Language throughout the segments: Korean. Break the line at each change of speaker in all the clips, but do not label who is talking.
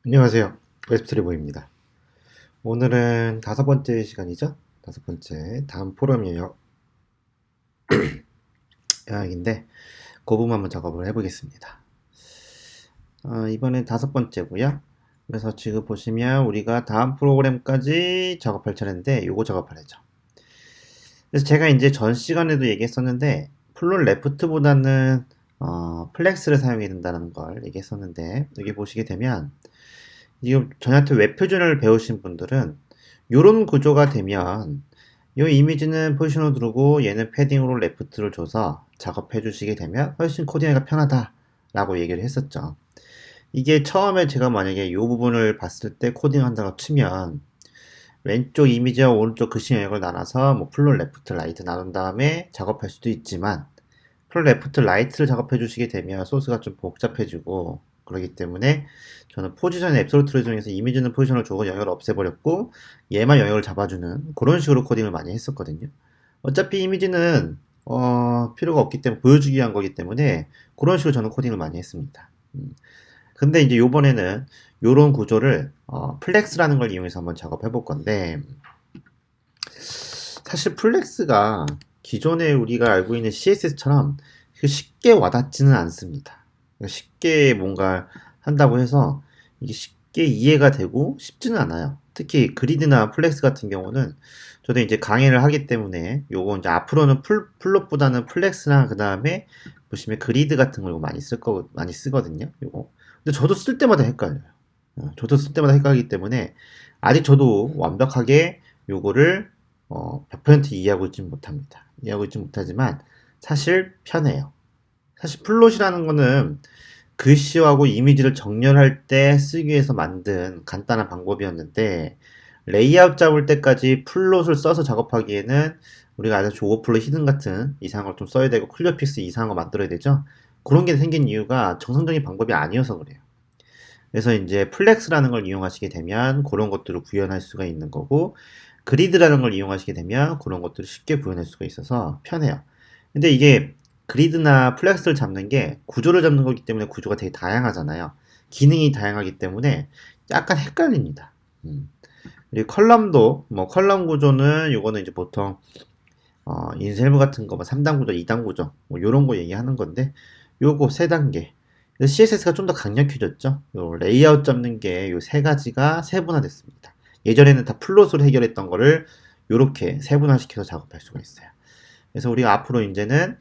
안녕하세요. 웹스트리머입니다. 오늘은 5번째 시간이죠? 5번째 다음 포럼 요약인데 그 부분 한번 작업을 해보겠습니다. 이번엔 5번째고요. 그래서 지금 보시면 우리가 다음 프로그램까지 작업할 차례인데 요거 작업하려죠. 그래서 제가 이제 전 시간에도 얘기했었는데 플롯 레프트보다는 플렉스를 사용해야 된다는 걸 얘기했었는데 여기 보시게 되면 지금 저한테 웹 표준을 배우신 분들은 이런 구조가 되면 이 이미지는 포지션을 두르고 얘는 패딩으로 레프트를 줘서 작업해 주시게 되면 훨씬 코딩하기가 편하다라고 얘기를 했었죠. 이게 처음에 제가 만약에 이 부분을 봤을 때 코딩한다고 치면 왼쪽 이미지와 오른쪽 글씨 영역을 나눠서 뭐 플롯 레프트 라이트 나눈 다음에 작업할 수도 있지만 플롯 레프트 라이트를 작업해 주시게 되면 소스가 좀 복잡해지고 그러기 때문에 저는 포지션 앱솔루트를 정해서 이미지는 포지션을 주고 영역을 없애버렸고 얘만 영역을 잡아주는 그런 식으로 코딩을 많이 했었거든요. 어차피 이미지는 필요가 없기 때문에 보여주기 위한 거기 때문에 그런 식으로 저는 코딩을 많이 했습니다. 근데 이제 요번에는 요런 구조를 플렉스라는 걸 이용해서 한번 작업해 볼 건데 사실 플렉스가 기존에 우리가 알고 있는 CSS처럼 쉽게 와닿지는 않습니다. 쉽게 뭔가 한다고 해서 이게 쉽게 이해가 되고 쉽지는 않아요. 특히 그리드나 플렉스 같은 경우는 저도 이제 강의를 하기 때문에 요거 이제 앞으로는 플롯보다는 플렉스나 그 다음에 보시면 그리드 같은 걸 많이 쓰거든요. 요거. 근데 저도 쓸 때마다 헷갈려요. 저도 쓸 때마다 헷갈리기 때문에 아직 저도 완벽하게 요거를 100% 이해하고 있지 못합니다. 이해하고 있지 못하지만 사실 편해요. 사실 플롯이라는 거는 글씨하고 이미지를 정렬할 때 쓰기 위해서 만든 간단한 방법이었는데 레이아웃 잡을 때까지 플롯을 써서 작업하기에는 우리가 아주 오버플로 히든 같은 이상한 걸 좀 써야 되고 클리어픽스 이상한 거 만들어야 되죠. 그런 게 생긴 이유가 정상적인 방법이 아니어서 그래요. 그래서 이제 플렉스라는 걸 이용하시게 되면 그런 것들을 구현할 수가 있는 거고 그리드라는 걸 이용하시게 되면 그런 것들을 쉽게 구현할 수가 있어서 편해요. 근데 이게 그리드나 플렉스를 잡는 게 구조를 잡는 거기 때문에 구조가 되게 다양하잖아요. 기능이 다양하기 때문에 약간 헷갈립니다. 그리고 컬럼도 뭐 컬럼 구조는 요거는 이제 보통 인셀브 같은 거, 뭐 3단 구조, 2단 구조, 뭐 요런 거 얘기하는 건데, 요거 3단계. CSS가 좀 더 강력해졌죠? 요 레이아웃 잡는 게 요 세 가지가 세분화됐습니다. 예전에는 다 플롯으로 해결했던 거를 요렇게 세분화시켜서 작업할 수가 있어요. 그래서 우리가 앞으로 이제는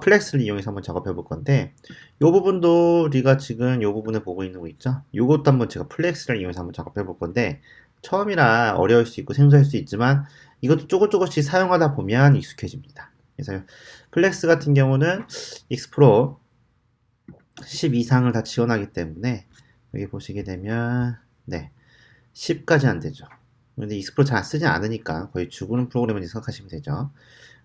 플렉스를 이용해서 한번 작업해 볼 건데, 요 부분도 우리가 지금 요 부분에 보고 있는 거 있죠? 요것도 한번 제가 플렉스를 이용해서 한번 작업해 볼 건데, 처음이라 어려울 수 있고 생소할 수 있지만, 이것도 조금씩 사용하다 보면 익숙해집니다. 그래서 플렉스 같은 경우는 익스프로 10 이상을 다 지원하기 때문에, 여기 보시게 되면, 네, 10까지 안 되죠. 근데 익스프로 잘 쓰지 않으니까 거의 죽는 프로그램을 생각하시면 되죠.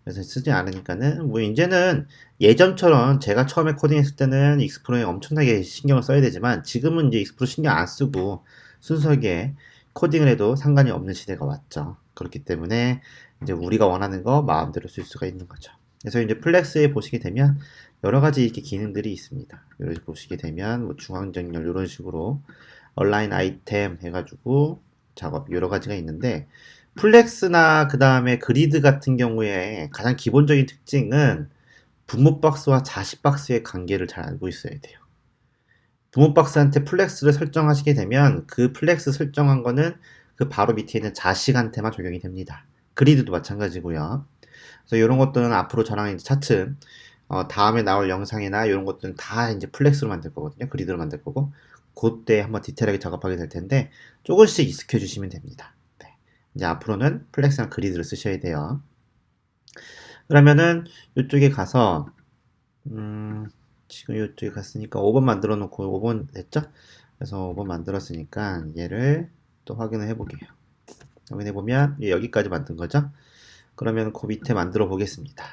그래서 쓰지 않으니까는 뭐 이제는 예전처럼 제가 처음에 코딩했을 때는 익스프로에 엄청나게 신경을 써야 되지만 지금은 이제 익스프로 신경 안 쓰고 순수하게 코딩을 해도 상관이 없는 시대가 왔죠. 그렇기 때문에 이제 우리가 원하는 거 마음대로 쓸 수가 있는 거죠. 그래서 이제 플렉스에 보시게 되면 여러 가지 이렇게 기능들이 있습니다. 이렇게 보시게 되면 뭐 중앙정렬 이런 식으로 얼라인 아이템 해가지고 작업 여러 가지가 있는데 플렉스나 그 다음에 그리드 같은 경우에 가장 기본적인 특징은 부모 박스와 자식 박스의 관계를 잘 알고 있어야 돼요. 부모 박스한테 플렉스를 설정하시게 되면 그 플렉스 설정한 거는 그 바로 밑에 있는 자식한테만 적용이 됩니다. 그리드도 마찬가지고요. 그래서 이런 것들은 앞으로 저랑 이제 차츰 다음에 나올 영상이나 이런 것들은 다 이제 플렉스로 만들 거거든요. 그리드로 만들 거고 그때 한번 디테일하게 작업하게 될 텐데 조금씩 익숙해 주시면 됩니다. 네. 이제 앞으로는 플렉스랑 그리드를 쓰셔야 돼요. 그러면은 이쪽에 가서 지금 이쪽에 갔으니까 5번 만들어 놓고 5번 됐죠? 그래서 5번 만들었으니까 얘를 또 확인을 해보게요. 확인해 보면 여기까지 만든 거죠? 그러면 그 밑에 만들어 보겠습니다.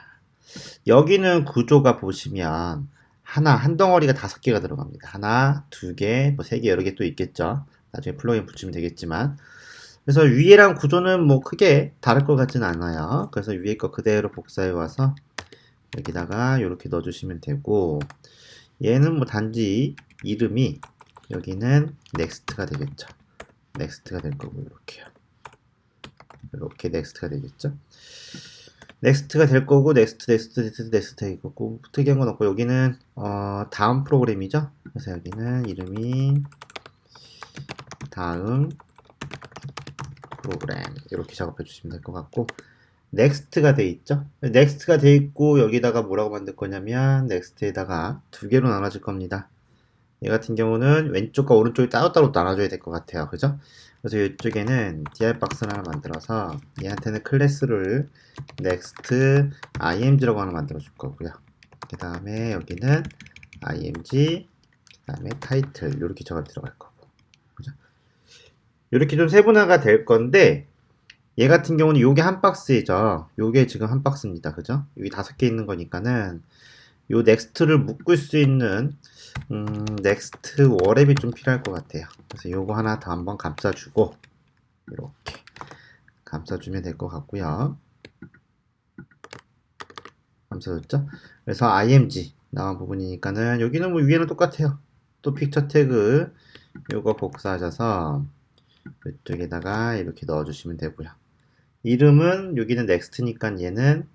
여기는 구조가 보시면 한 덩어리가 5개가 들어갑니다. 하나, 2개, 뭐 3개 여러 개 또 있겠죠. 나중에 플러그인 붙이면 되겠지만. 그래서 위에랑 구조는 뭐 크게 다를 것 같지는 않아요. 그래서 위에 거 그대로 복사해 와서 여기다가 이렇게 넣어주시면 되고 얘는 뭐 단지 이름이 여기는 넥스트가 되겠죠. 넥스트가 될 거고 이렇게요. 이렇게 넥스트가 되겠죠. 넥스트가 될 거고 넥스트 될 거고 특이한 건 없고 여기는 다음 프로그램이죠. 그래서 여기는 이름이 다음 프로그램 이렇게 작업해 주시면 될 것 같고 넥스트가 돼 있죠. 넥스트가 돼 있고 여기다가 뭐라고 만들 거냐면 넥스트에다가 두 개로 나눠질 겁니다. 얘 같은 경우는 왼쪽과 오른쪽이 따로따로 나눠줘야 될 것 같아요. 그죠? 그래서 이쪽에는 dr박스를 하나 만들어서 얘한테는 클래스를 next img라고 하나 만들어 줄 거고요. 그 다음에 여기는 img, 그 다음에 title 이렇게 적어 들어갈 거고. 그죠? 이렇게 좀 세분화가 될 건데 얘 같은 경우는 요게 한 박스이죠. 요게 지금 한 박스입니다. 그죠? 여기 5개 있는 거니까는 요 넥스트를 묶을 수 있는 넥스트 워랩이 좀 필요할 것 같아요. 그래서 요거 하나 더 한번 감싸주고 이렇게 감싸주면 될 것 같고요. 감싸줬죠? 그래서 img 나온 부분이니까는 여기는 뭐 위에는 똑같아요. 또 픽처 태그 요거 복사하셔서 이쪽에다가 이렇게 넣어주시면 되고요. 이름은 여기는 넥스트니까 얘는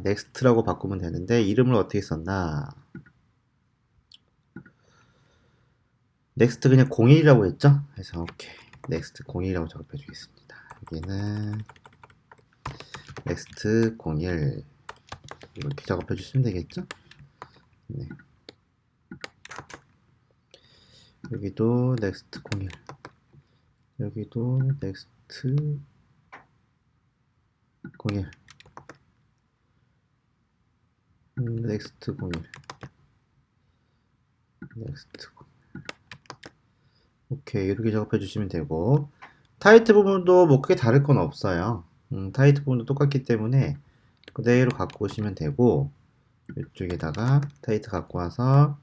넥스트라고 바꾸면 되는데 이름을 어떻게 썼나? 넥스트 그냥 01이라고 했죠? 그래서 오케이 넥스트 01이라고 작업해 주겠습니다. 여기는 넥스트 01 이렇게 작업해 주시면 되겠죠? 네. 여기도 넥스트 01 여기도 넥스트 01 넥스트 01 넥스트 01 오케이 이렇게 작업해 주시면 되고 타이틀 부분도 뭐 크게 다를 건 없어요. 타이틀 부분도 똑같기 때문에 그대로 갖고 오시면 되고 이쪽에다가 타이틀 갖고 와서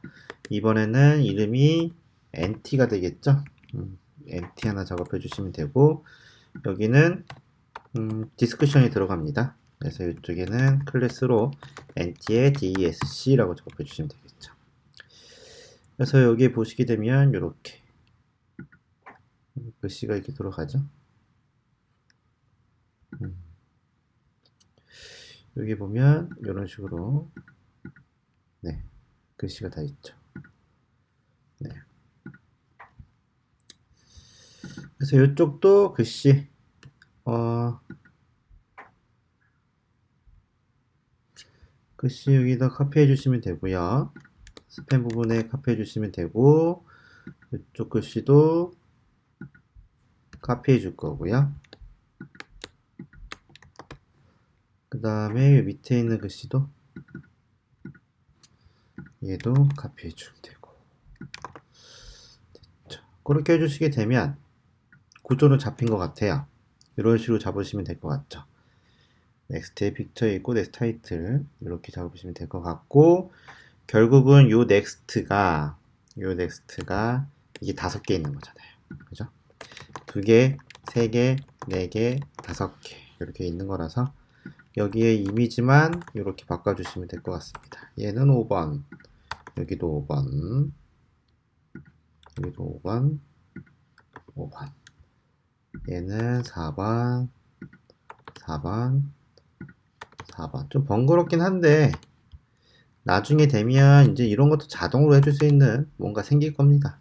이번에는 이름이 NT가 되겠죠. NT 하나 작업해 주시면 되고 여기는 디스크션이 들어갑니다. 그래서 이쪽에는 클래스로 NT의 DESC라고 작업해 주시면 되겠죠. 그래서 여기에 보시게 되면 이렇게 글씨가 이렇게 들어가죠. 여기 보면 이런 식으로 네 글씨가 다 있죠. 네. 그래서 이쪽도 글씨 글씨 여기다 카피해 주시면 되고요. 스팸 부분에 카피해 주시면 되고 이쪽 글씨도 카피해 줄 거고요. 그 다음에 밑에 있는 글씨도 얘도 카피해 주면 되고 됐죠. 그렇게 해주시게 되면 구조는 잡힌 것 같아요. 이런 식으로 잡으시면 될 것 같죠. 넥스트에 픽처 있고 넥스트 타이틀 이렇게 잡으시면 될 것 같고 결국은 요 넥스트가 이게 5개 있는 거잖아요. 그죠? 2개, 3개, 4개, 5개 이렇게 있는 거라서 여기에 이미지만 이렇게 바꿔주시면 될 것 같습니다. 얘는 5번, 여기도 5번, 여기도 5번, 5번. 얘는 4번, 4번, 4번. 좀 번거롭긴 한데 나중에 되면 이제 이런 것도 자동으로 해줄 수 있는 뭔가 생길 겁니다.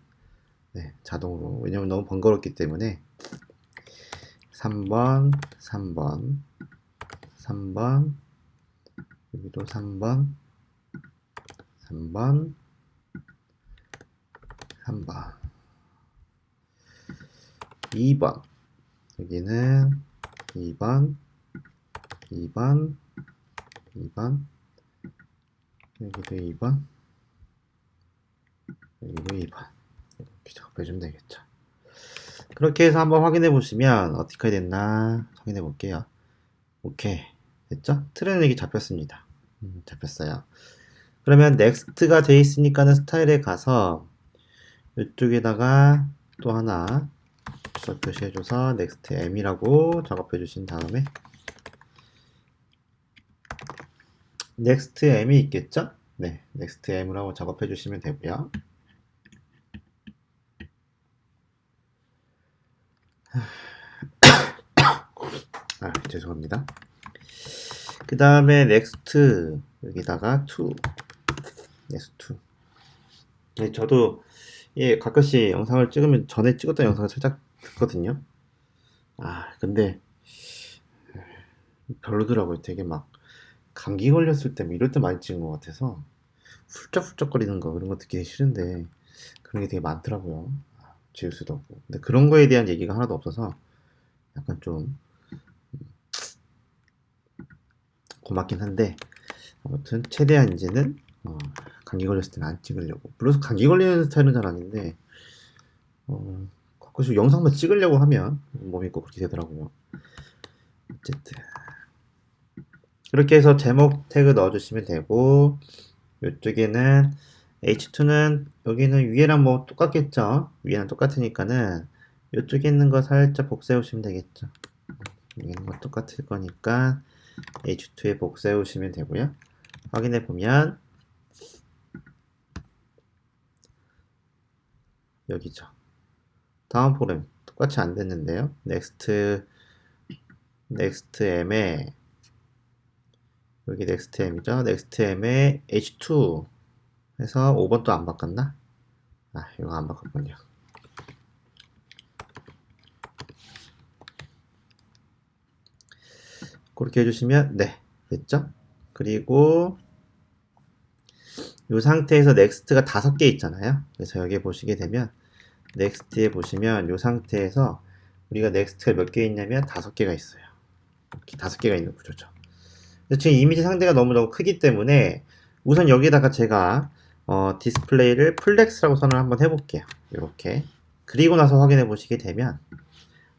네, 자동으로. 왜냐면 너무 번거롭기 때문에 3번, 3번, 3번, 여기도 3번, 3번, 3번, 2번, 여기는 2번, 2번, 2번, 여기도 2번, 여기도 2번. 이렇게 작업해주면 되겠죠. 그렇게 해서 한번 확인해 보시면 어떻게 됐나 확인해 볼게요. 오케이. 됐죠? 틀은 이렇게 잡혔습니다. 잡혔어요. 그러면 넥스트가 돼 있으니까는 스타일에 가서 이쪽에다가 또 하나 주석 표시해줘서 넥스트 m이라고 작업해 주신 다음에 넥스트 m이 있겠죠? 네, 넥스트 m이라고 작업해 주시면 되고요. 죄송합니다. 그 다음에 next 여기다가 to next. 네, 저도 예 가끔씩 영상을 찍으면 전에 찍었던 영상을 살짝 듣거든요. 근데 별로더라고요. 되게 막 감기 걸렸을 때 뭐 이럴 때 많이 찍은 것 같아서 훌쩍훌쩍거리는 거 그런 거 듣기 싫은데 그런 게 되게 많더라고요. 지울 수도 없고. 근데 그런 거에 대한 얘기가 하나도 없어서 약간 좀 고맙긴 한데 아무튼 최대한 이제는 감기 걸렸을 때는 안 찍으려고. 물론 감기 걸리는 스타일은 잘 아닌데 가끔씩 영상만 찍으려고 하면 몸이 꼭 그렇게 되더라고요. 어쨌든 이렇게 해서 제목 태그 넣어주시면 되고 이쪽에는 H2는 여기는 위에랑 뭐 똑같겠죠. 위에랑 똑같으니까는 이쪽에 있는 거 살짝 복사해 오시면 되겠죠. 여기 있는 거 똑같을 거니까 H2에 복사해 오시면 되고요. 확인해 보면 여기죠. 다음 포럼 똑같이 안 됐는데요. next M에 여기 next M이죠. next M에 H2 해서 5번 또 안 바꿨나? 이거 안 바꿨군요. 그렇게 해주시면 네 됐죠? 그리고 이 상태에서 넥스트가 5개 있잖아요. 그래서 여기 보시게 되면 넥스트에 보시면 이 상태에서 우리가 넥스트가 몇 개 있냐면 5개가 있어요. 이렇게 5개가 있는 구조죠. 지금 이미지 상대가 너무 크기 때문에 우선 여기다가 제가 디스플레이를 플렉스라고 선언을 한번 해볼게요. 이렇게 그리고 나서 확인해 보시게 되면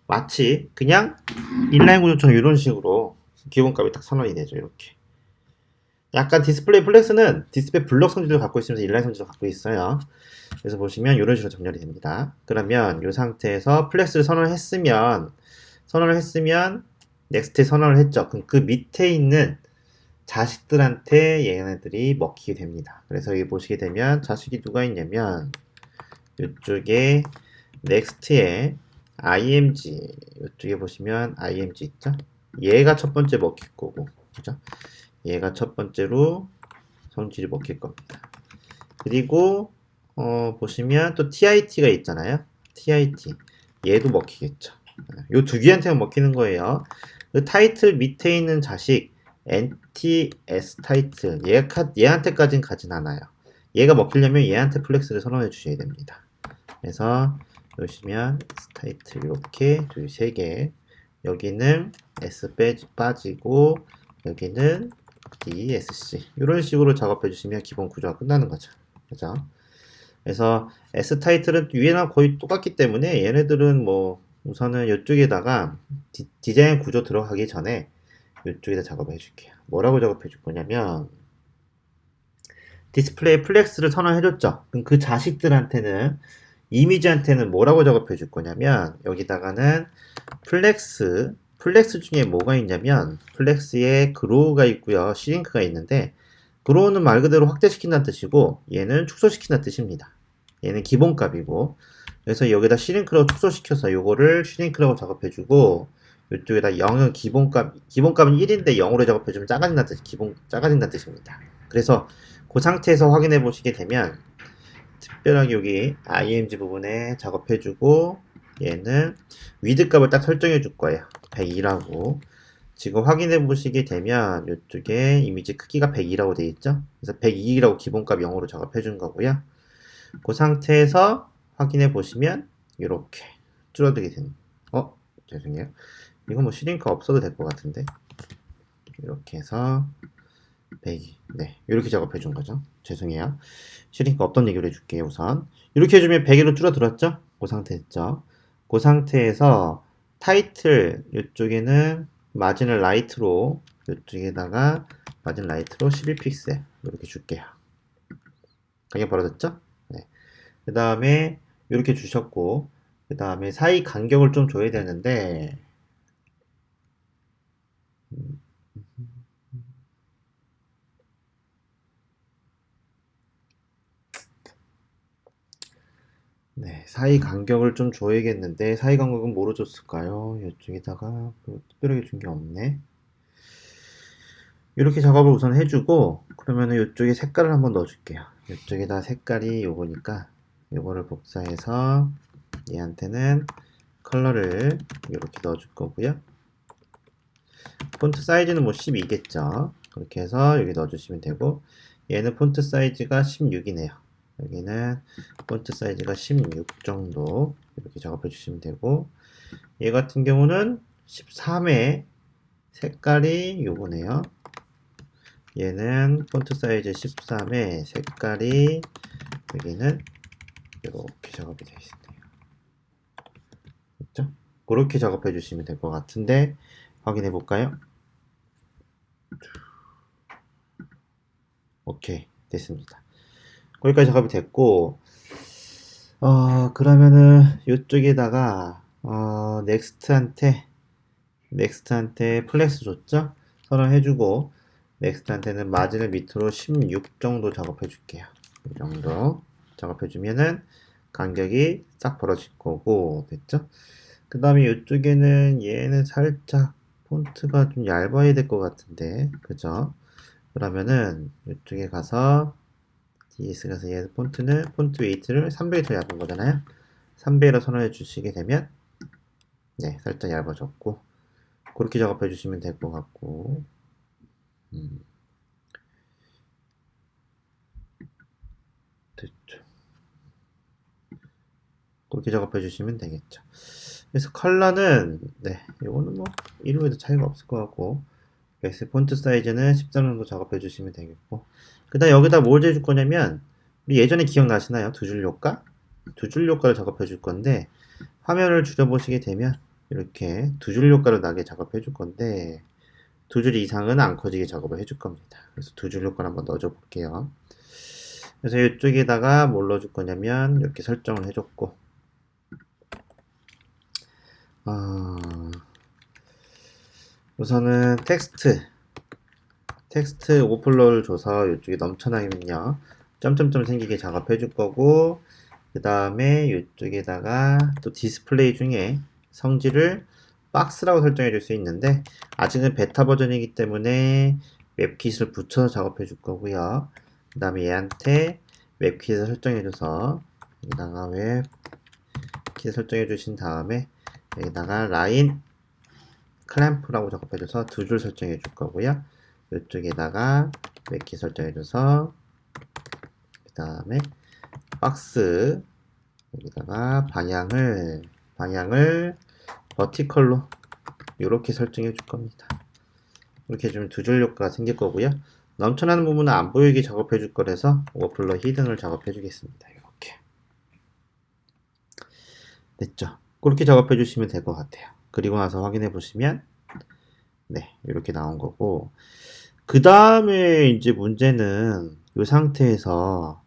마치 그냥 인라인 구조처럼 이런 식으로 기본값이 딱 선언이 되죠. 이렇게 약간 디스플레이 플렉스는 디스플레이 블록 성질을 갖고 있으면서 인라인 성질을 갖고 있어요. 그래서 보시면 이런 식으로 정렬이 됩니다. 그러면 이 상태에서 플렉스를 선언을 했으면 넥스트에 선언을 했죠. 그럼 그 밑에 있는 자식들한테 얘네들이 먹히게 됩니다. 그래서 여기 보시게 되면 자식이 누가 있냐면 이쪽에 넥스트에 img 이쪽에 보시면 img 있죠? 얘가 첫 번째 먹힐 거고 그죠? 얘가 첫 번째로 성질이 먹힐 겁니다. 그리고 보시면 또 TIT가 있잖아요. TIT 얘도 먹히겠죠. 요 두 개한테만 먹히는 거예요. 그 타이틀 밑에 있는 자식 NTS 타이틀 얘한테까지는 가진 않아요. 얘가 먹히려면 얘한테 플렉스를 선언해 주셔야 됩니다. 그래서 보시면 S 타이틀 이렇게 세 개 여기는 S 빠지고 여기는 DSC 이런 식으로 작업해 주시면 기본 구조가 끝나는 거죠. 그죠? 그래서 S 타이틀은 위에랑 거의 똑같기 때문에 얘네들은 뭐 우선은 이쪽에다가 디자인 구조 들어가기 전에 이쪽에다 작업을 해줄게요. 뭐라고 작업해 줄 거냐면 디스플레이 플렉스를 선언해줬죠. 그럼 그 자식들한테는 이미지한테는 뭐라고 작업해 줄 거냐면 여기다가는 플렉스 중에 뭐가 있냐면 플렉스에 그로우가 있고요. 시링크가 있는데 그로우는 말 그대로 확대시킨다는 뜻이고 얘는 축소시킨다는 뜻입니다. 얘는 기본값이고 그래서 여기다 시링크라고 축소시켜서 요거를 시링크라고 작업해주고 이쪽에다 0은 기본값은 1인데 0으로 작업해주면 작아진다는 뜻입니다. 그래서 그 상태에서 확인해 보시게 되면 특별하게 여기 img 부분에 작업해주고 얘는 위드 값을 딱 설정해 줄 거예요. 102라고 지금 확인해 보시게 되면 이쪽에 이미지 크기가 102라고 되어 있죠. 그래서 102라고 기본값 0으로 작업해 준 거고요. 그 상태에서 확인해 보시면 이렇게 줄어들게 되는 죄송해요. 이거 뭐 시링크 없어도 될 것 같은데 이렇게 해서 102 네 이렇게 작업해 준 거죠. 죄송해요. 시링크 없던 얘기를 해줄게요. 우선 이렇게 해주면 102로 줄어들었죠. 그 상태 했죠. 그 상태에서 타이틀 이쪽에는 마진을 라이트로 이쪽에다가 마진 라이트로 11픽셀 이렇게 줄게요. 가격 벌어졌죠? 네. 그 다음에 이렇게 주셨고 그 다음에 사이 간격을 좀 줘야 되는데 네, 사이 간격을 좀 줘야겠는데 사이 간격은 뭐로 줬을까요? 이쪽에다가 뭐 특별하게 준 게 없네. 이렇게 작업을 우선 해주고 그러면은 이쪽에 색깔을 한번 넣어줄게요. 이쪽에다 색깔이 요거니까 요거를 복사해서 얘한테는 컬러를 이렇게 넣어줄 거고요. 폰트 사이즈는 뭐 12겠죠. 그렇게 해서 여기 넣어주시면 되고 얘는 폰트 사이즈가 16이네요. 여기는 폰트 사이즈가 16 정도 이렇게 작업해 주시면 되고 얘 같은 경우는 13의 색깔이 요거네요. 얘는 폰트 사이즈 13의 색깔이 여기는 이렇게 작업이 되어 있네요. 그렇죠? 그렇게 작업해 주시면 될 것 같은데 확인해 볼까요? 오케이, 됐습니다. 거기까지 작업이 됐고 그러면은 이쪽에다가 넥스트한테 플렉스 줬죠? 선언해주고 넥스트한테는 마진을 밑으로 16 정도 작업해 줄게요. 이 정도 작업해주면은 간격이 싹 벌어질 거고 됐죠? 그 다음에 이쪽에는 얘는 살짝 폰트가 좀 얇아야 될 것 같은데 그죠? 그러면은 이쪽에 가서 DS 가서 얘 폰트는 폰트 웨이트를 300이 더 얇은 거잖아요. 300으로 선언해 주시게 되면 네 살짝 얇아졌고 그렇게 작업해 주시면 될 것 같고 됐죠. 그렇게 작업해 주시면 되겠죠. 그래서 컬러는 네 이거는 뭐 이름에도 차이가 없을 것 같고 베이스 폰트 사이즈는 13 정도 작업해 주시면 되겠고 그 다음 여기다 뭘 해줄 거냐면 우리 예전에 기억나시나요? 두 줄 효과? 두 줄 효과를 작업해 줄 건데 화면을 줄여보시게 되면 이렇게 두 줄 효과를 나게 작업해 줄 건데 두 줄 이상은 안 커지게 작업을 해줄 겁니다. 그래서 두 줄 효과를 한번 넣어줘 볼게요. 그래서 이쪽에다가 뭘 넣어줄 거냐면 이렇게 설정을 해줬고 우선은 텍스트 오버플로우를 줘서 이쪽에 넘쳐나면요 점점점 생기게 작업해 줄 거고 그 다음에 이쪽에다가 또 디스플레이 중에 성질을 박스라고 설정해 줄 수 있는데 아직은 베타 버전이기 때문에 웹킷을 붙여서 작업해 줄 거고요. 그 다음에 얘한테 웹킷을 설정해 줘서 여기다가 웹킷 설정해 주신 다음에 여기다가 라인 클램프라고 작업해 줘서 두 줄 설정해 줄 거고요. 이쪽에다가 웹킷 설정해 줘서 그 다음에 박스 여기다가 방향을 버티컬로 이렇게 설정해 줄 겁니다. 이렇게 해주면 두 줄 효과가 생길 거고요. 넘쳐나는 부분은 안 보이게 작업해 줄 거라서 오버플로 히든을 작업해 주겠습니다. 이렇게 됐죠? 그렇게 작업해 주시면 될 것 같아요. 그리고 나서 확인해 보시면 네 이렇게 나온 거고 그 다음에 이제 문제는 이 상태에서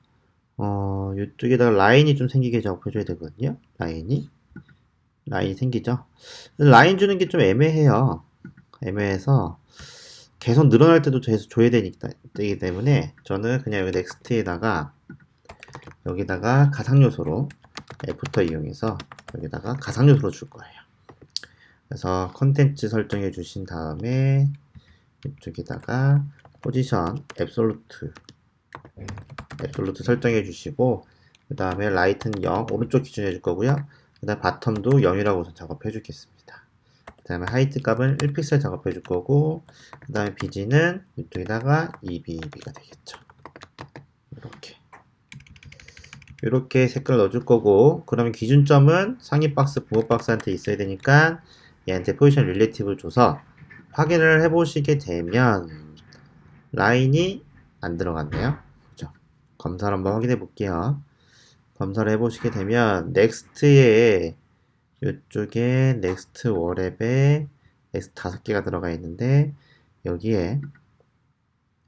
이쪽에다가 라인이 좀 생기게 작업해 줘야 되거든요. 라인이 생기죠. 라인 주는 게 좀 애매해요. 애매해서 계속 늘어날 때도 계속 줘야 되기 때문에 저는 그냥 여기 넥스트에다가 여기다가 가상 요소로 애프터 이용해서 여기다가 가상 요소로 줄 거예요. 그래서 컨텐츠 설정해 주신 다음에 이쪽에다가 포지션 앱솔루트 설정해 주시고 그 다음에 라이트는 0 오른쪽 기준 해줄 거고요. 그 다음 바텀도 0이라고 우선 작업해 주겠습니다. 그 다음에 하이트 값은 1픽셀 작업해 줄 거고 그 다음에 BG는 이쪽에다가 EBB가 되겠죠. 이렇게 색깔 넣어줄 거고 그러면 기준점은 상위 박스 부호 박스한테 있어야 되니까 얘한테 포지션 릴레이티브를 줘서 확인을 해 보시게 되면 라인이 안 들어갔네요. 그죠? 검사를 한번 확인해 볼게요. 검사를 해 보시게 되면 넥스트에 이쪽에 넥스트 워랩에 넥스트 5개가 들어가 있는데 여기에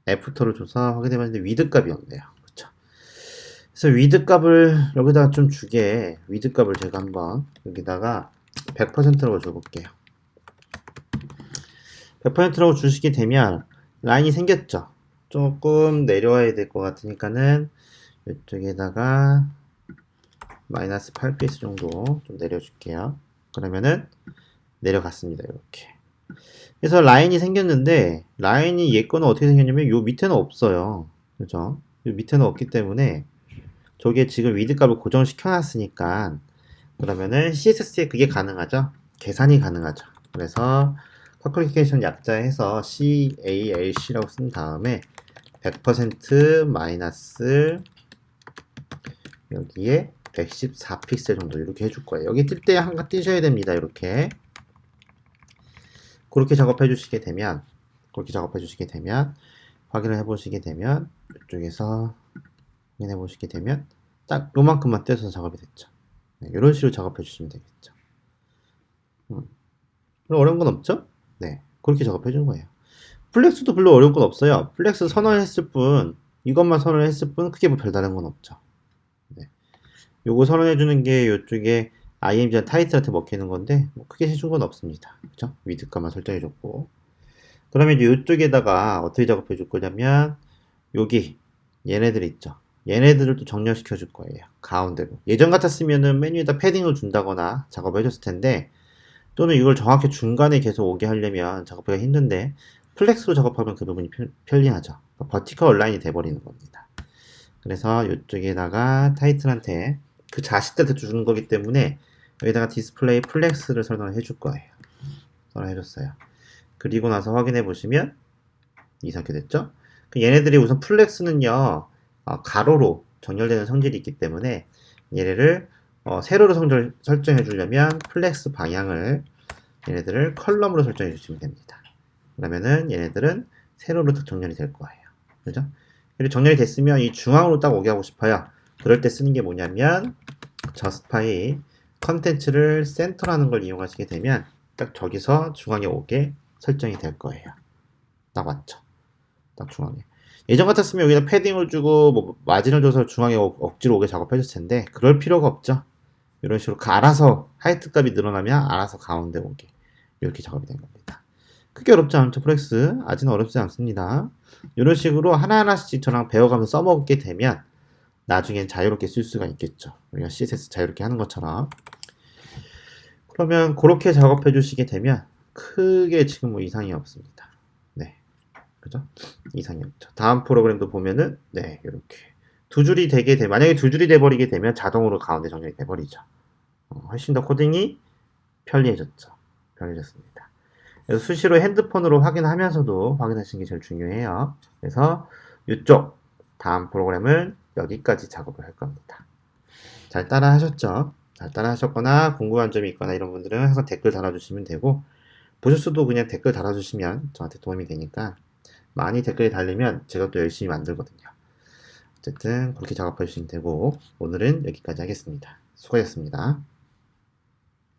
애프터를 줘서 확인해 봤는데 위드 값이 없네요. 그렇죠? 그래서 위드 값을 여기다가 좀 주게 위드 값을 제가 한번 여기다가 100%라고 줘볼게요. 100%라고 주시게 되면 라인이 생겼죠. 조금 내려와야 될 것 같으니까는 이쪽에다가 마이너스 8ps 정도 좀 내려줄게요. 그러면은 내려갔습니다. 이렇게. 그래서 라인이 생겼는데 라인이 얘 거는 어떻게 생겼냐면 요 밑에는 없어요. 그죠? 요 밑에는 없기 때문에 저게 지금 위드 값을 고정시켜 놨으니까 그러면은 CSS에 그게 가능하죠? 계산이 가능하죠. 그래서 커뮤니케이션 약자해서 CALC라고 쓴 다음에 100% 마이너스 여기에 114픽셀 정도 이렇게 해줄 거예요. 여기 뜰 때 한가 뜨셔야 됩니다. 이렇게 그렇게 작업해 주시게 되면 확인을 해 보시게 되면 이쪽에서 확인해 보시게 되면 딱 요만큼만 떼서 작업이 됐죠. 네, 이런 식으로 작업해 주시면 되겠죠. 어려운 건 없죠? 네, 그렇게 작업해 주는 거예요. 플렉스도 별로 어려운 건 없어요. 플렉스 선언했을 뿐, 이것만 선언했을 뿐 크게 뭐 별다른 건 없죠. 네. 요거 선언해 주는 게 요쪽에 IMG 타이틀한테 먹히는 건데 뭐 크게 해준 건 없습니다. 그죠? 위드값만 설정해 줬고. 그러면 이제 이쪽에다가 어떻게 작업해 줄 거냐면 여기 얘네들 있죠. 얘네들을 또 정렬시켜 줄 거예요. 가운데로. 예전 같았으면은 메뉴에다 패딩을 준다거나 작업을 해줬을 텐데 또는 이걸 정확히 중간에 계속 오게 하려면 작업하기가 힘든데 플렉스로 작업하면 그 부분이 편리하죠. 그러니까 버티컬 온라인이 돼버리는 겁니다. 그래서 이쪽에다가 타이틀한테 그 자식들한테 주는 거기 때문에 여기다가 디스플레이 플렉스를 설정을 해줄 거예요. 설정해줬어요. 그리고 나서 확인해 보시면 이렇게 됐죠? 얘네들이 우선 플렉스는요 가로로 정렬되는 성질이 있기 때문에 얘네를 세로로 설정해 주려면 플렉스 방향을 얘네들을 컬럼으로 설정해 주시면 됩니다. 그러면은 얘네들은 세로로 딱 정렬이 될 거예요. 그죠? 그리고 정렬이 됐으면 이 중앙으로 딱 오게 하고 싶어요. 그럴 때 쓰는 게 뭐냐면 저스파이 컨텐츠를 센터라는 걸 이용하시게 되면 딱 저기서 중앙에 오게 설정이 될 거예요. 딱 맞죠? 딱 중앙에. 예전 같았으면 여기다 패딩을 주고 뭐 마진을 줘서 중앙에 억지로 오게 작업해 줬을 텐데 그럴 필요가 없죠. 이런 식으로 알아서 하이트 값이 늘어나면 알아서 가운데 오게 이렇게 작업이 된 겁니다. 크게 어렵지 않죠. 플렉스 아직은 어렵지 않습니다. 이런 식으로 하나하나씩 저랑 배워가면서 써먹게 되면 나중엔 자유롭게 쓸 수가 있겠죠. 우리가 CSS 자유롭게 하는 것처럼. 그러면 그렇게 작업해 주시게 되면 크게 지금 뭐 이상이 없습니다. 네. 그죠? 이상이 없죠. 다음 프로그램도 보면은 네, 이렇게 두 줄이 되게 돼. 만약에 두 줄이 돼 버리게 되면 자동으로 가운데 정렬이 돼 버리죠. 훨씬 더 코딩이 편리해졌죠. 편리해졌습니다. 그래서 수시로 핸드폰으로 확인하면서도 확인하시는 게 제일 중요해요. 그래서 이쪽 다음 프로그램을 여기까지 작업을 할 겁니다. 잘 따라 하셨죠? 잘 따라 하셨거나 궁금한 점이 있거나 이런 분들은 항상 댓글 달아주시면 되고 보셨어도 그냥 댓글 달아주시면 저한테 도움이 되니까 많이 댓글이 달리면 제가 또 열심히 만들거든요. 어쨌든 그렇게 작업해 주시면 되고 오늘은 여기까지 하겠습니다. 수고하셨습니다.